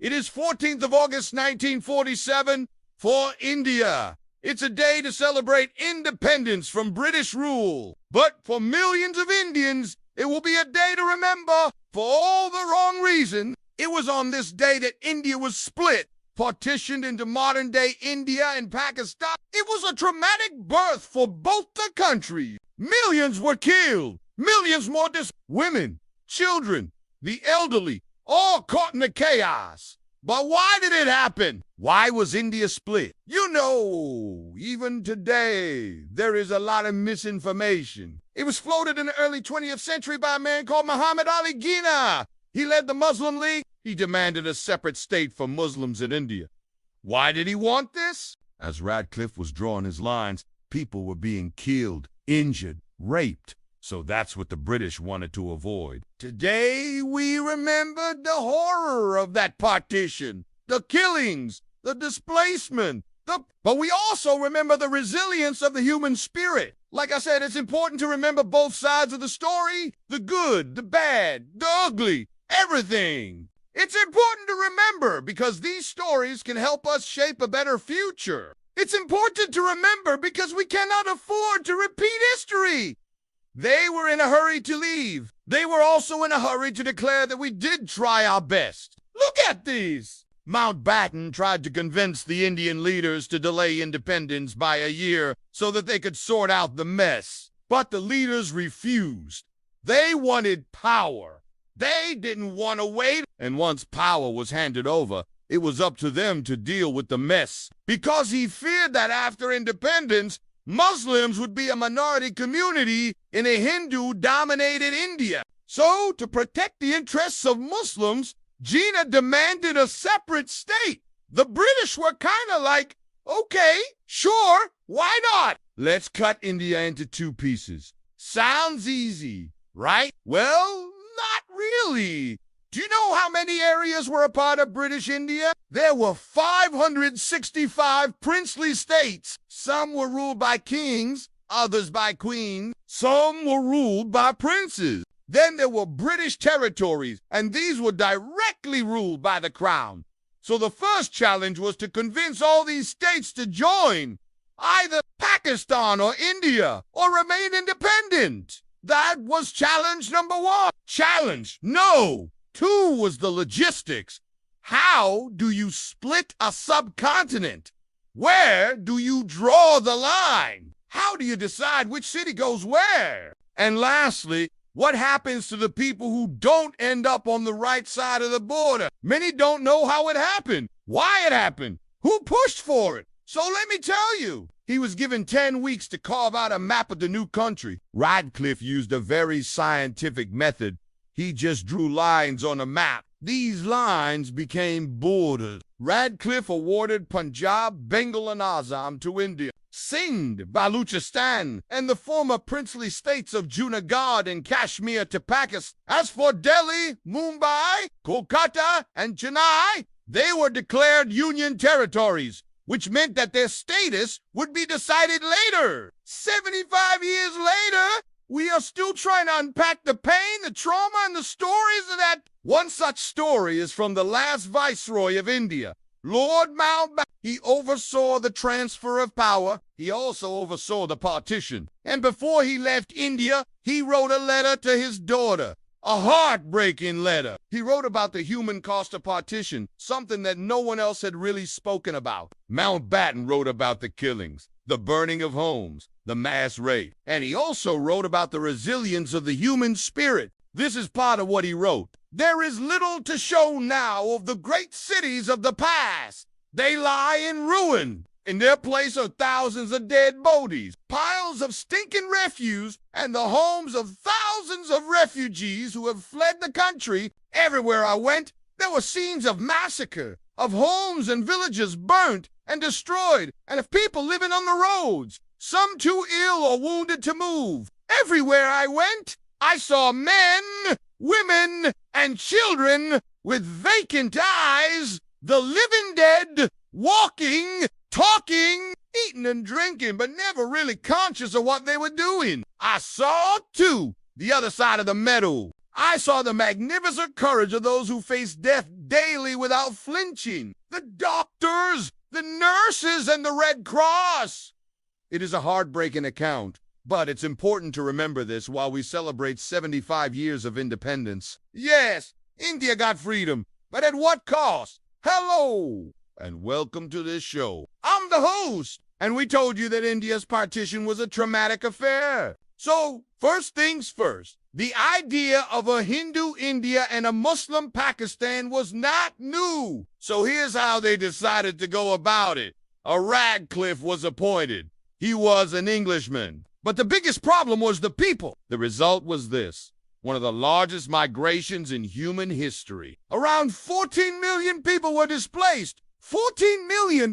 It is 14th of August, 1947, for India. It's a day to celebrate independence from British rule. But for millions of Indians, it will be a day to remember for all the wrong reason. It was on this day that India was split, partitioned into modern-day India and Pakistan. It was a traumatic birth for both the countries. Millions were killed. Millions more women, children, the elderly, all caught in the chaos. But why did it happen? Why was India split? You know, even today, there is a lot of misinformation. It was floated in the early 20th century by a man called Muhammad Ali Jinnah. He led the Muslim League. He demanded a separate state for Muslims in India. Why did he want this? As Radcliffe was drawing his lines, people were being killed, injured, raped. So that's what the British wanted to avoid. Today, we remember the horror of that partition, the killings, the displacement, but we also remember the resilience of the human spirit. Like I said, it's important to remember both sides of the story, the good, the bad, the ugly, everything. It's important to remember because these stories can help us shape a better future. It's important to remember because we cannot afford to repeat history. They were in a hurry to leave. They were also in a hurry to declare that we did try our best. Look at these! Mountbatten tried to convince the Indian leaders to delay independence by a year so that they could sort out the mess. But the leaders refused. They wanted power. They didn't want to wait. And once power was handed over, it was up to them to deal with the mess. Because he feared that after independence, Muslims would be a minority community in a Hindu-dominated India. So, to protect the interests of Muslims, Jinnah demanded a separate state. The British were kind of like, okay, sure, why not? Let's cut India into two pieces. Sounds easy, right? Well, not really. Do you know how many areas were a part of British India? There were 565 princely states. Some were ruled by kings, others by queens. Some were ruled by princes. Then there were British territories, and these were directly ruled by the crown. So the first challenge was to convince all these states to join, either Pakistan or India, or remain independent. That was challenge number one. Challenge no. 2 was the logistics. How do you split a subcontinent? Where do you draw the line? How do you decide which city goes where? And lastly, what happens to the people who don't end up on the right side of the border? Many don't know how it happened, why it happened, who pushed for it. So let me tell you, he was given 10 weeks to carve out a map of the new country. Radcliffe used a very scientific method. He just drew lines on a map. These lines became borders. Radcliffe awarded Punjab, Bengal, and Assam to India, Sindh, Baluchistan, and the former princely states of Junagadh and Kashmir to Pakistan. As for Delhi, Mumbai, Kolkata, and Chennai, they were declared Union territories, which meant that their status would be decided later. 75 years later, we are still trying to unpack the pain, the trauma, and the stories of that. One such story is from the last Viceroy of India, Lord Mountbatten. He oversaw the transfer of power. He also oversaw the partition. And before he left India, he wrote a letter to his daughter, a heartbreaking letter. He wrote about the human cost of partition, something that no one else had really spoken about. Mountbatten wrote about the killings, the burning of homes, the mass rape. And he also wrote about the resilience of the human spirit. This is part of what he wrote. There is little to show now of the great cities of the past. They lie in ruin. In their place are thousands of dead bodies, piles of stinking refuse, and the homes of thousands of refugees who have fled the country. Everywhere I went, there were scenes of massacre, of homes and villages burnt and destroyed, and of people living on the roads, some too ill or wounded to move. Everywhere I went, I saw men, women, and children with vacant eyes, the living dead, walking, talking, eating and drinking, but never really conscious of what they were doing. I saw, too, the other side of the medal. I saw the magnificent courage of those who faced death daily without flinching. The doctors, the nurses, and the Red Cross. It is a heartbreaking account, but it's important to remember this while we celebrate 75 years of independence. Yes, India got freedom, but at what cost? Hello, and welcome to this show. I'm the host, and we told you that India's partition was a traumatic affair. So, first things first, the idea of a Hindu India and a Muslim Pakistan was not new. So here's how they decided to go about it. A Radcliffe was appointed. He was an Englishman. But the biggest problem was the people. The result was this: one of the largest migrations in human history. Around 14 million people were displaced. 14 million!